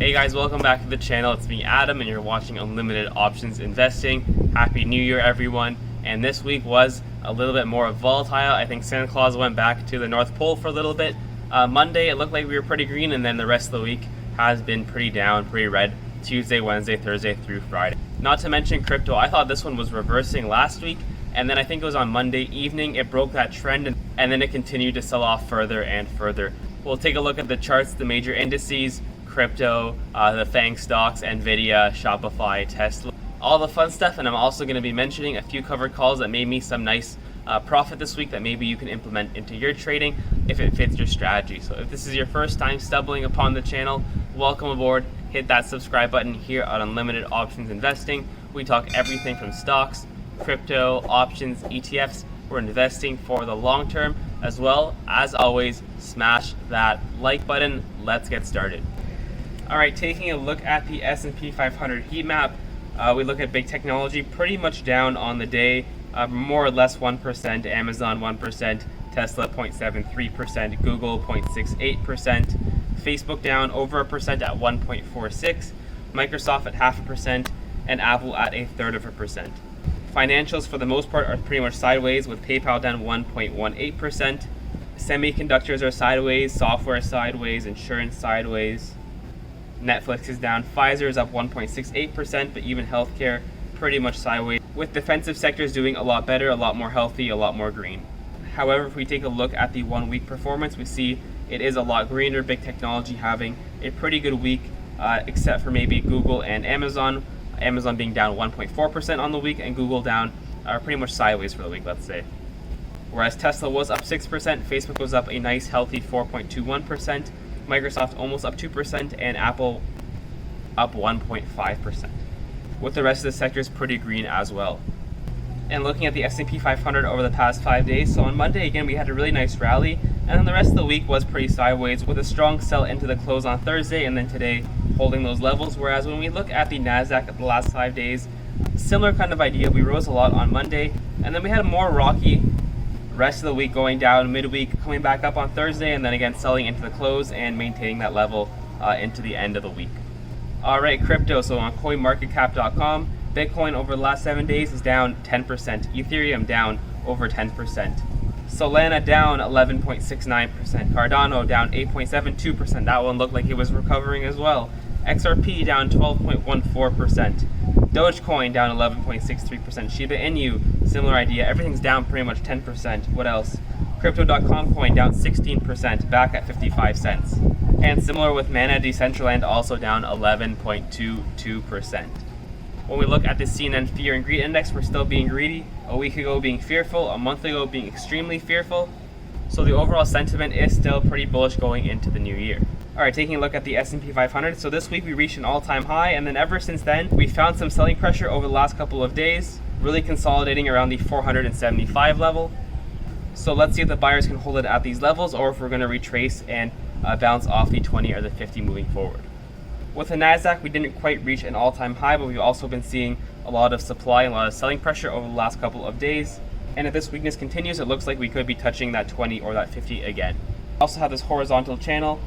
Hey guys, welcome back to the channel. It's me, Adam, and you're watching Unlimited Options Investing. Happy New Year, everyone. And this week was a little bit more volatile. I think Santa Claus went back to the North Pole for a little bit. Monday, it looked like we were pretty green, and then the rest of the week has been pretty down, pretty red. Tuesday, Wednesday, Thursday, through Friday. Not to mention crypto. I thought this one was reversing last week, and then I think it was on Monday evening, it broke that trend, and then it continued to sell off further and further. We'll take a look at the charts, the major indices, crypto, the FANG stocks, Nvidia, Shopify, Tesla, all the fun stuff. And I'm also going to be mentioning a few covered calls that made me some nice profit this week that maybe you can implement into your trading if it fits your strategy. So if this is your first time stumbling upon the channel, welcome aboard. Hit that subscribe button. Here at Unlimited Options Investing, we talk everything from stocks, crypto, options, ETFs. We're investing for the long term. As well, as always, smash that like button. Let's get started. All right, taking a look at the S&P 500 heat map, we look at big technology pretty much down on the day, more or less 1%, Amazon 1%, Tesla 0.73%, Google 0.68%, Facebook down over 1% at 1.46%, Microsoft at 0.5%, and Apple at 0.33%. Financials for the most part are pretty much sideways, with PayPal down 1.18%. Semiconductors are sideways, software sideways, insurance sideways. Netflix is down, Pfizer is up 1.68%, but even healthcare pretty much sideways, with defensive sectors doing a lot better, a lot more healthy, a lot more green. However, if we take a look at the 1 week performance, we see it is a lot greener, big technology having a pretty good week, except for maybe Google and Amazon. Amazon being down 1.4% on the week, and Google down pretty much sideways for the week, let's say. Whereas Tesla was up 6%, Facebook was up a nice healthy 4.21%, Microsoft almost up 2%, and Apple up 1.5%. With the rest of the sectors pretty green as well. And looking at the S&P 500 over the past 5 days, so on Monday again we had a really nice rally, and then the rest of the week was pretty sideways with a strong sell into the close on Thursday, and then today holding those levels. Whereas when we look at the NASDAQ at the last 5 days, similar kind of idea. We rose a lot on Monday, and then we had a more rocky rest of the week, going down midweek, coming back up on Thursday, and then again selling into the close and maintaining that level into the end of the week. All right, crypto. So on coinmarketcap.com, Bitcoin over the last 7 days is down 10%. Ethereum down over 10%. Solana down 11.69%. Cardano down 8.72%. That one looked like it was recovering as well. XRP down 12.14%. Dogecoin down 11.63%. Shiba Inu, similar idea. Everything's down pretty much 10%. What else? Crypto.com coin down 16%, back at 55 cents. And similar with Mana, Decentraland also down 11.22%. When we look at the CNN Fear and Greed Index, we're still being greedy. A week ago being fearful, a month ago being extremely fearful. So the overall sentiment is still pretty bullish going into the new year. All right, taking a look at the S&P 500. So this week we reached an all-time high, and then ever since then, we found some selling pressure over the last couple of days, really consolidating around the 475 level. So let's see if the buyers can hold it at these levels, or if we're going to retrace and bounce off the 20 or the 50 moving forward. With the NASDAQ, we didn't quite reach an all-time high, but we've also been seeing a lot of supply and a lot of selling pressure over the last couple of days. And if this weakness continues, it looks like we could be touching that 20 or that 50 again. We also have this horizontal channel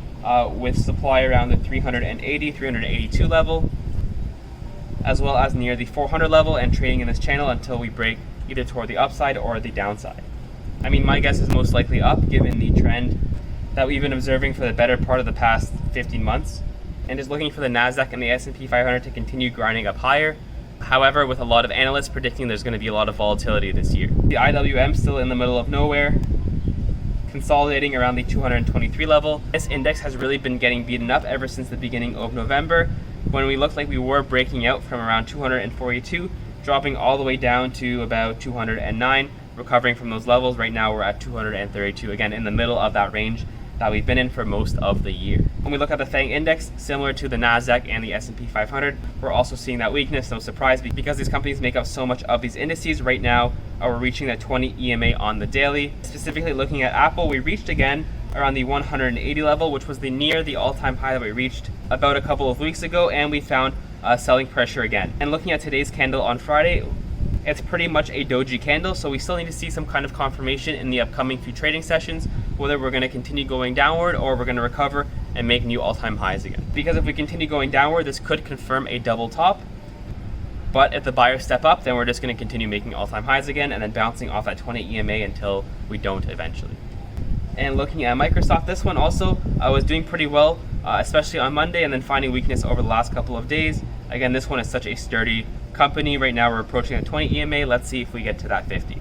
with supply around the 380, 382 level, as well as near the 400 level, and trading in this channel until we break either toward the upside or the downside. I mean, my guess is most likely up, given the trend that we've been observing for the better part of the past 15 months, and is looking for the NASDAQ and the S&P 500 to continue grinding up higher. However, with a lot of analysts predicting there's going to be a lot of volatility this year. The IWM still in the middle of nowhere, consolidating around the 223 level. This index has really been getting beaten up ever since the beginning of November, when we looked like we were breaking out from around 242, dropping all the way down to about 209, recovering from those levels. Right now we're at 232, again in the middle of that range that we've been in for most of the year. When we look at the FANG index, similar to the NASDAQ and the S&P 500, we're also seeing that weakness. No surprise, because these companies make up so much of these indices. Right now, we're reaching that 20 EMA on the daily. Specifically looking at Apple, we reached again around the 180 level, which was near the all-time high that we reached about a couple of weeks ago, and we found selling pressure again. And looking at today's candle on Friday, it's pretty much a doji candle, so we still need to see some kind of confirmation in the upcoming few trading sessions, whether we're going to continue going downward or we're going to recover and make new all-time highs again. Because if we continue going downward, this could confirm a double top. But if the buyers step up, then we're just going to continue making all-time highs again and then bouncing off that 20 EMA until we don't eventually. And looking at Microsoft, this one also was doing pretty well, especially on Monday, and then finding weakness over the last couple of days. Again, this one is such a sturdy company. Right now we're approaching a 20 EMA. Let's see if we get to that 50.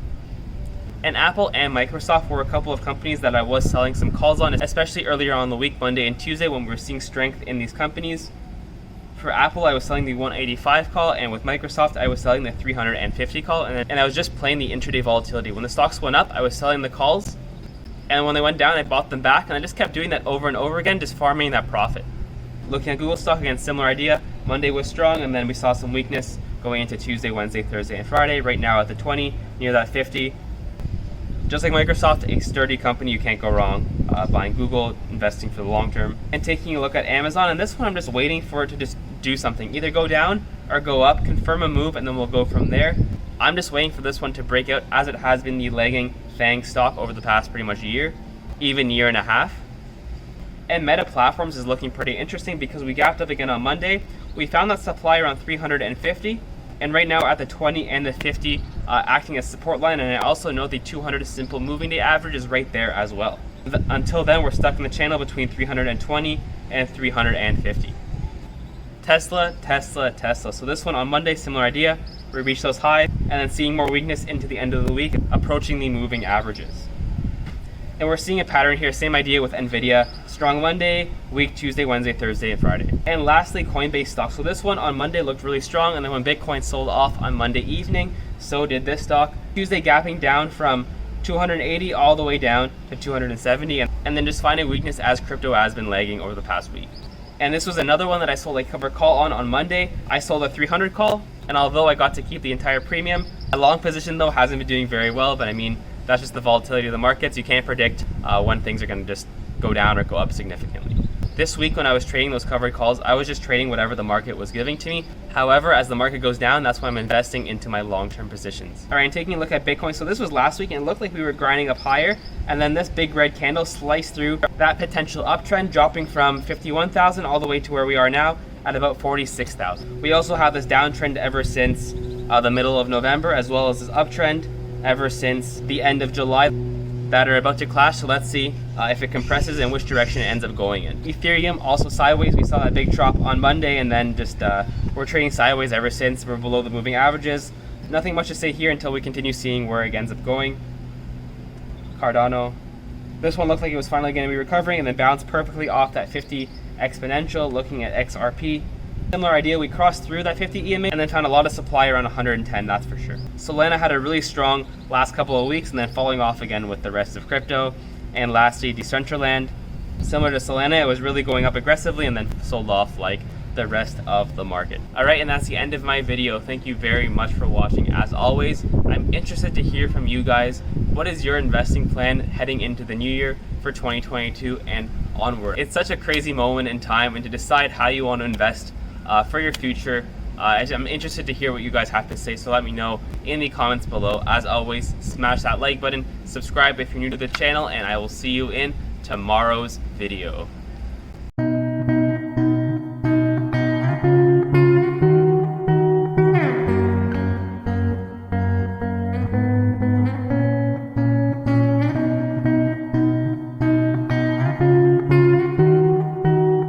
And Apple and Microsoft were a couple of companies that I was selling some calls on, especially earlier on the week, Monday and Tuesday, when we were seeing strength in these companies. For Apple, I was selling the 185 call, and with Microsoft, I was selling the 350 call, and I was just playing the intraday volatility. When the stocks went up, I was selling the calls, and when they went down, I bought them back, and I just kept doing that over and over again, just farming that profit. Looking at Google stock, again, similar idea. Monday was strong, and then we saw some weakness going into Tuesday, Wednesday, Thursday, and Friday. Right now at the 20, near that 50. Just like Microsoft, a sturdy company, you can't go wrong buying Google, investing for the long term. And taking a look at Amazon, and this one I'm just waiting for it to just do something. Either go down or go up, confirm a move, and then we'll go from there. I'm just waiting for this one to break out, as it has been the lagging FANG stock over the past pretty much a year, even year and a half. And Meta Platforms is looking pretty interesting because we gapped up again on Monday. We found that supply around 350, and right now at the 20 and the 50 acting as support line, and I also know the 200 simple moving day average is right there as well. Until then, we're stuck in the channel between 320 and 350. Tesla. So this one on Monday, similar idea. We reached those highs, and then seeing more weakness into the end of the week, approaching the moving averages. And we're seeing a pattern here, same idea with Nvidia. Strong Monday, weak Tuesday, Wednesday, Thursday, and Friday. And lastly, Coinbase stock. So this one on Monday looked really strong, and then when Bitcoin sold off on Monday evening, so did this stock. Tuesday gapping down from 280 all the way down to 270, and then just finding weakness as crypto has been lagging over the past week. And this was another one that I sold a covered call on Monday. I sold a 300 call, and although I got to keep the entire premium, a long position though hasn't been doing very well, but I mean, that's just the volatility of the markets. You can't predict when things are going to just go down or go up significantly. This week when I was trading those covered calls, I was just trading whatever the market was giving to me. However, as the market goes down, that's why I'm investing into my long-term positions. All right, and taking a look at Bitcoin. So this was last week, and it looked like we were grinding up higher, and then this big red candle sliced through that potential uptrend, dropping from 51,000 all the way to where we are now at about 46,000. We also have this downtrend ever since the middle of November, as well as this uptrend ever since the end of July that are about to clash. So let's see if it compresses and which direction it ends up going in. Ethereum also sideways. We saw that big drop on Monday, and then just we're trading sideways ever since. We're below the moving averages. Nothing much to say here until we continue seeing where it ends up going. Cardano. This one looked like it was finally going to be recovering, and then bounced perfectly off that 50 exponential. Looking at XRP, similar idea. We crossed through that 50 EMA and then found a lot of supply around 110, that's for sure. Solana had a really strong last couple of weeks and then falling off again with the rest of crypto. And lastly, Decentraland. Similar to Solana, it was really going up aggressively and then sold off like the rest of the market. All right, and that's the end of my video. Thank you very much for watching. As always, I'm interested to hear from you guys. What is your investing plan heading into the new year for 2022 and onward? It's such a crazy moment in time, and to decide how you want to invest for your future. I'm interested to hear what you guys have to say, so let me know in the comments below. As always, smash that like button, subscribe if you're new to the channel, and I will see you in tomorrow's video.